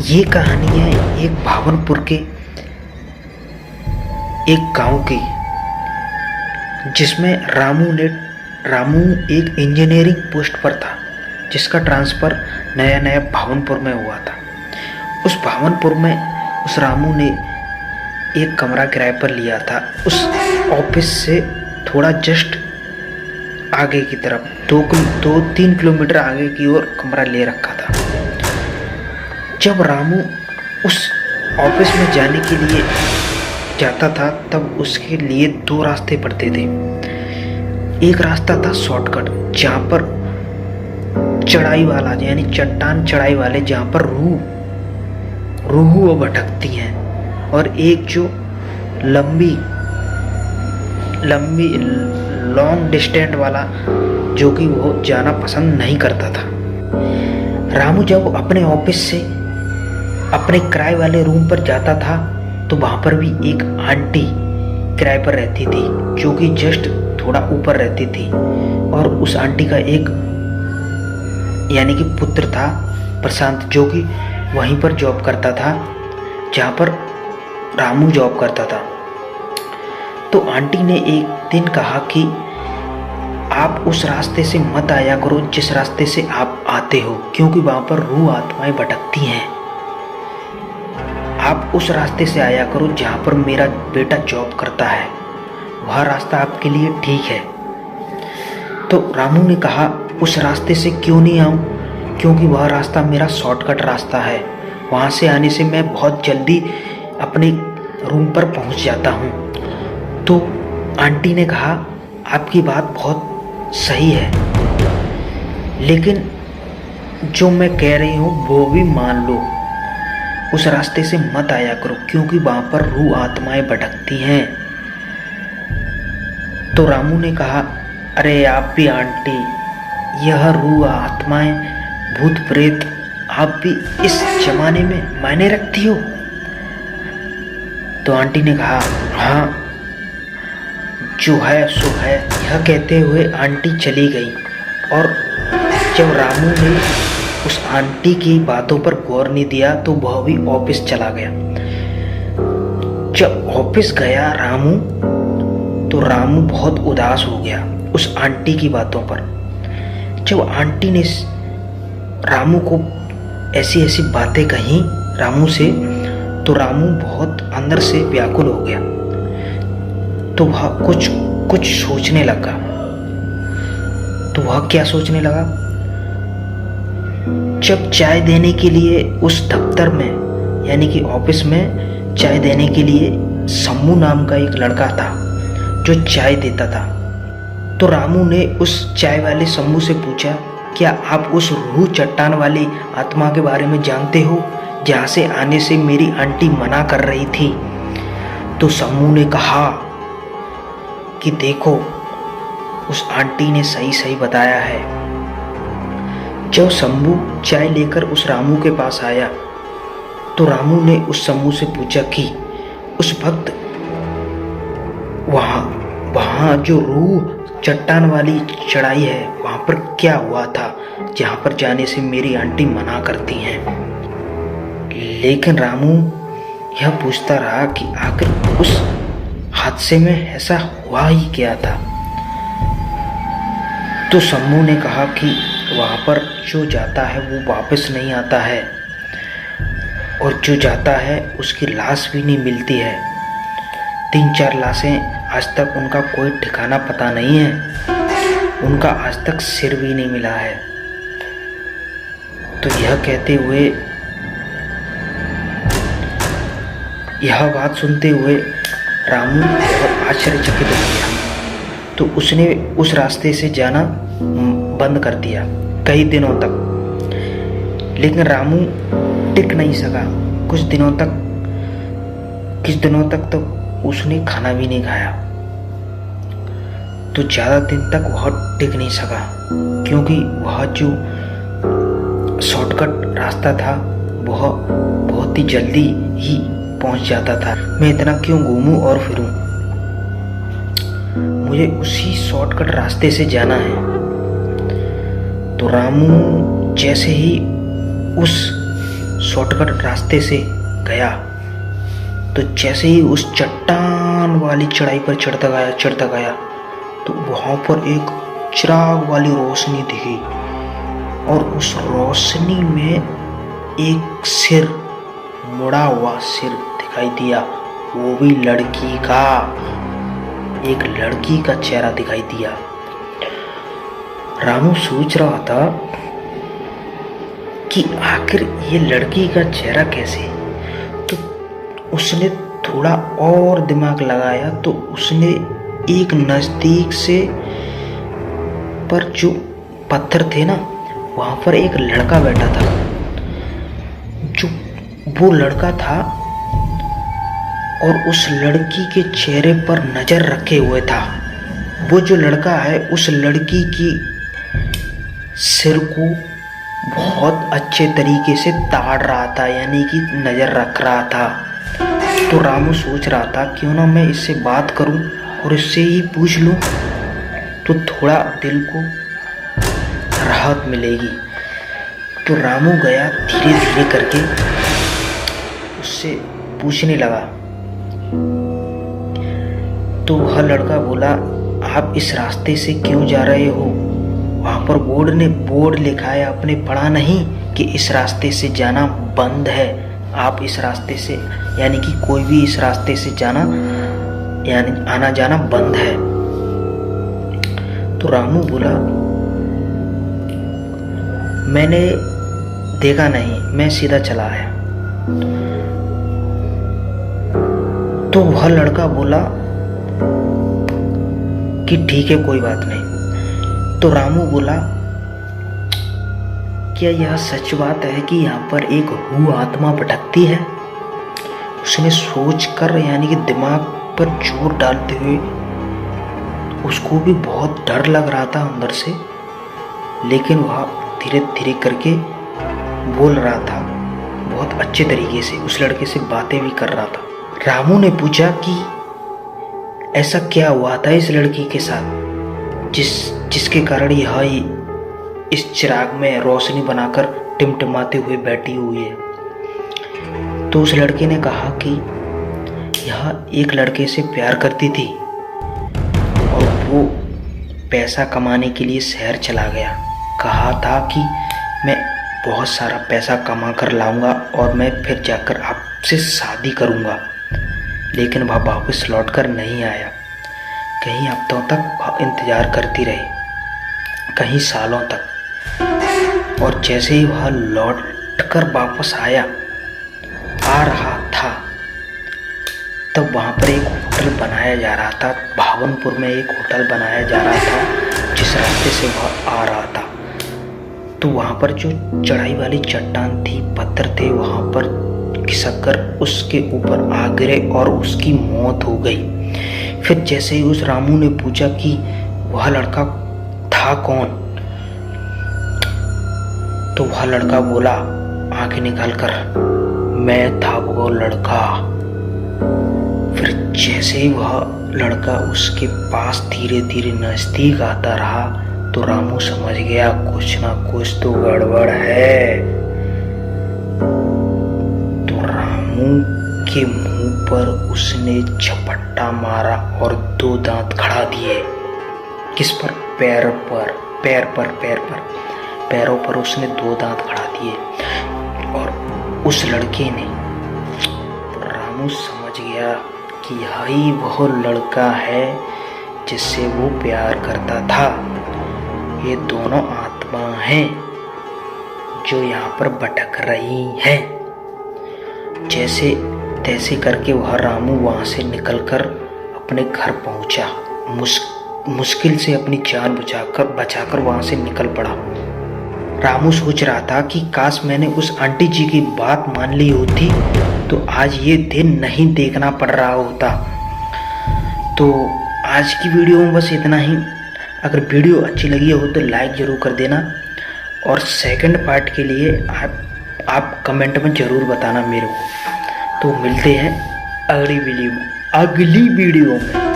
ये कहानी है एक भावनपुर के एक गांव की, जिसमें रामू एक इंजीनियरिंग पोस्ट पर था, जिसका ट्रांसफ़र नया नया भावनपुर में हुआ था। उस भावनपुर में उस रामू ने एक कमरा किराए पर लिया था। उस ऑफिस से थोड़ा जस्ट आगे की तरफ 2-3 किलोमीटर आगे की ओर कमरा ले रखा था। जब रामू उस ऑफिस में जाने के लिए जाता था तब उसके लिए 2 रास्ते पड़ते थे। एक रास्ता था शॉर्टकट, जहाँ पर चढ़ाई वाला यानी चट्टान चढ़ाई वाले, जहाँ पर रूह भटकती हैं, और एक जो लंबी लॉन्ग डिस्टेंस वाला, जो कि वो जाना पसंद नहीं करता था। रामू जब अपने ऑफिस से अपने किराए वाले रूम पर जाता था तो वहाँ पर भी एक आंटी किराए पर रहती थी, जो कि जस्ट थोड़ा ऊपर रहती थी, और उस आंटी का एक यानी कि पुत्र था प्रशांत, जो कि वहीं पर जॉब करता था जहाँ पर रामू जॉब करता था। तो आंटी ने एक दिन कहा कि आप उस रास्ते से मत आया करो जिस रास्ते से आप आते हो, क्योंकि वहाँ पर रूह आत्माएं भटकती हैं। आप उस रास्ते से आया करो जहाँ पर मेरा बेटा जॉब करता है, वह रास्ता आपके लिए ठीक है। तो रामू ने कहा उस रास्ते से क्यों नहीं आऊँ, क्योंकि वह रास्ता मेरा शॉर्टकट रास्ता है, वहाँ से आने से मैं बहुत जल्दी अपने रूम पर पहुँच जाता हूँ। तो आंटी ने कहा आपकी बात बहुत सही है, लेकिन जो मैं कह रही हूँ वो भी मान लो, उस रास्ते से मत आया करो, क्योंकि वहाँ पर रूह आत्माएं भटकती हैं। तो रामू ने कहा अरे आप भी आंटी, यह रूह आत्माएं भूत प्रेत आप भी इस जमाने में मायने रखती हो? तो आंटी ने कहा हाँ, जो है सो है। यह कहते हुए आंटी चली गई, और जब रामू ने उस आंटी की बातों पर गौर नहीं दिया तो वह भी ऑफिस चला गया। जब ऑफिस गया रामू, तो रामू बहुत उदास हो गया उस आंटी की बातों पर। जब आंटी ने रामू को ऐसी ऐसी बातें कही रामू से, तो रामू बहुत अंदर से व्याकुल हो गया। तो वह कुछ सोचने लगा। तो वह क्या सोचने लगा? जब चाय देने के लिए उस दफ्तर में यानी कि ऑफिस में चाय देने के लिए शम्मू नाम का एक लड़का था जो चाय देता था। तो रामू ने उस चाय वाले शम्मू से पूछा क्या आप उस रूह चट्टान वाली आत्मा के बारे में जानते हो, जहाँ से आने से मेरी आंटी मना कर रही थी? तो शम्मू ने कहा कि देखो, उस आंटी ने सही सही बताया है। जब शंभू चाय लेकर उस रामू के पास आया तो रामू ने उस शंभू से पूछा कि उस वक्त वहाँ जो रूह चट्टान वाली चढ़ाई है वहाँ पर क्या हुआ था, जहाँ पर जाने से मेरी आंटी मना करती हैं। लेकिन रामू यह पूछता रहा कि आखिर उस हादसे में ऐसा हुआ ही क्या था। तो शंभू ने कहा कि वहाँ पर जो जाता है वो वापस नहीं आता है, और जो जाता है उसकी लाश भी नहीं मिलती है। 3-4 लाशें आज तक उनका कोई ठिकाना पता नहीं है, उनका आज तक सिर भी नहीं मिला है। तो यह कहते हुए, यह बात सुनते हुए रामू बहुत आश्चर्यचकित हो गया। तो उसने उस रास्ते से जाना बंद कर दिया कई दिनों तक। लेकिन रामू टिक नहीं सका कुछ दिनों तक तो उसने खाना भी नहीं खाया। तो ज़्यादा दिन तक वह टिक नहीं सका, क्योंकि वह जो शॉर्टकट रास्ता था वह बहुत ही जल्दी ही पहुंच जाता था। मैं इतना क्यों घूमूं और फिरूं, मुझे उसी शॉर्टकट रास्ते से जाना है। तो रामू जैसे ही उस शॉर्टकट रास्ते से गया तो जैसे ही उस चट्टान वाली चढ़ाई पर चढ़ता गया तो वहां पर एक चिराग वाली रोशनी दिखी और उस रोशनी में एक सिर, मुड़ा हुआ सिर दिखाई दिया, वो भी लड़की का, एक लड़की का चेहरा दिखाई दिया। रामू सोच रहा था कि आखिर ये लड़की का चेहरा कैसे, तो उसने थोड़ा और दिमाग लगाया तो उसने एक नजदीक से पर जो पत्थर थे ना, वहां पर एक लड़का बैठा था। जो वो लड़का था और उस लड़की के चेहरे पर नजर रखे हुए था। वो जो लड़का है उस लड़की की सिर को बहुत अच्छे तरीके से ताड़ रहा था, यानी कि नजर रख रहा था। तो रामू सोच रहा था क्यों ना मैं इससे बात करूं और इससे ही पूछ लूं तो थोड़ा दिल को राहत मिलेगी। तो रामू गया धीरे धीरे करके उससे पूछने लगा। तो वह लड़का बोला, आप इस रास्ते से क्यों जा रहे हो? वहां पर बोर्ड लिखा है, आपने पढ़ा नहीं कि इस रास्ते से जाना बंद है। आप इस रास्ते से, यानी कि कोई भी इस रास्ते से जाना यानी आना जाना बंद है। तो रामू बोला, मैंने देखा नहीं, मैं सीधा चला आया। तो वह लड़का बोला कि ठीक है, कोई बात नहीं। तो रामू बोला, क्या यह सच बात है कि यहाँ पर एक रूह आत्मा भटकती है? उसने सोचकर, यानी कि दिमाग पर जोर डालते हुए, उसको भी बहुत डर लग रहा था अंदर से, लेकिन वह धीरे धीरे करके बोल रहा था, बहुत अच्छे तरीके से उस लड़के से बातें भी कर रहा था। रामू ने पूछा कि ऐसा क्या हुआ था इस लड़की के साथ जिसके कारण यह इस चिराग में रोशनी बनाकर टिमटिमाते हुए बैठी हुई है। तो उस लड़के ने कहा कि यह एक लड़के से प्यार करती थी और वो पैसा कमाने के लिए शहर चला गया। कहा था कि मैं बहुत सारा पैसा कमा कर लाऊंगा और मैं फिर जाकर आपसे शादी करूंगा, लेकिन वह वापस लौट कर नहीं आया। कई हफ्तों तक वह इंतजार करती रही, कहीं सालों तक, और जैसे ही वह लौट कर वापस आ रहा था तब वहाँ पर एक होटल बनाया जा रहा था। भावनपुर में एक होटल बनाया जा रहा था जिस रास्ते से वह आ रहा था। तो वहाँ पर जो चढ़ाई वाली चट्टान थी, पत्थर थे, वहाँ पर खिसक कर उसके ऊपर आ गिरे और उसकी मौत हो गई। फिर जैसे ही उस रामू ने पूछा कि वह लड़का था कौन, तो वह लड़का बोला आंखें निकालकर, मैं था वो लड़का। फिर जैसे ही वह लड़का उसके पास धीरे धीरे नजदीक आता रहा तो रामू समझ गया कुछ ना कुछ तो गड़बड़ है। तो रामू के मुंह पर उसने झपट्टा मारा और 2 दांत खड़ा दिए। किस पर? पैरों पर उसने 2 दांत खड़ा दिए और उस लड़के ने, रामू समझ गया कि यही वह लड़का है जिससे वो प्यार करता था। ये दोनों आत्मा हैं जो यहाँ पर भटक रही हैं। जैसे तैसे करके वह रामू वहाँ से निकलकर अपने घर पहुँचा। मुश्किल से अपनी जान बचाकर वहाँ से निकल पड़ा। रामू सोच रहा था कि काश मैंने उस आंटी जी की बात मान ली होती तो आज ये दिन नहीं देखना पड़ रहा होता। तो आज की वीडियो में बस इतना ही। अगर वीडियो अच्छी लगी हो तो लाइक ज़रूर कर देना और सेकंड पार्ट के लिए आप कमेंट में ज़रूर बताना मेरे को। तो मिलते हैं अगली वीडियो में।